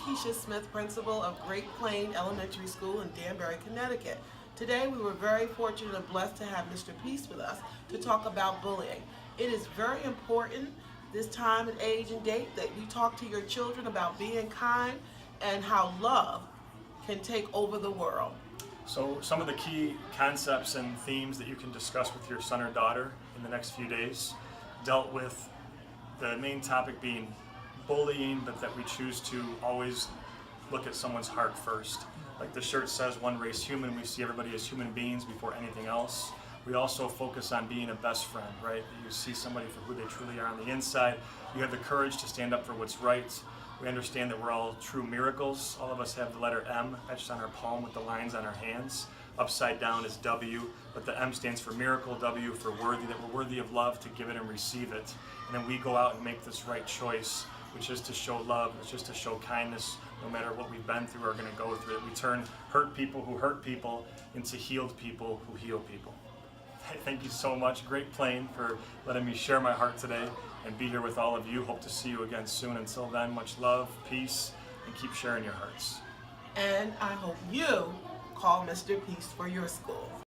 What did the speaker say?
Keshia Smith, principal of Great Plain Elementary School in Danbury, Connecticut. Today we were very fortunate and blessed to have Mr. Peace with us to talk about bullying. It is very important this time and age and date that you talk to your children about being kind and how love can take over the world. So some of the key concepts and themes that you can discuss with your son or daughter in the next few days dealt with the main topic being bullying, but that we choose to always look at someone's heart first. Like the shirt says, one race human, we see everybody as human beings before anything else. We also focus on being a best friend, right? You see somebody for who they truly are on the inside. You have the courage to stand up for what's right. We understand that we're all true miracles. All of us have the letter M etched on our palm with the lines on our hands. Upside down is W, but the M stands for miracle, W for worthy, that we're worthy of love to give it and receive it. And then we go out and make this right choice, which is to show love, which is to show kindness, no matter what we've been through or are going to go through. We turn hurt people who hurt people into healed people who heal people. Thank you so much, Great Plain, for letting me share my heart today and be here with all of you. Hope to see you again soon. Until then, much love, peace, and keep sharing your hearts. And I hope you call Mr. Peace for your school.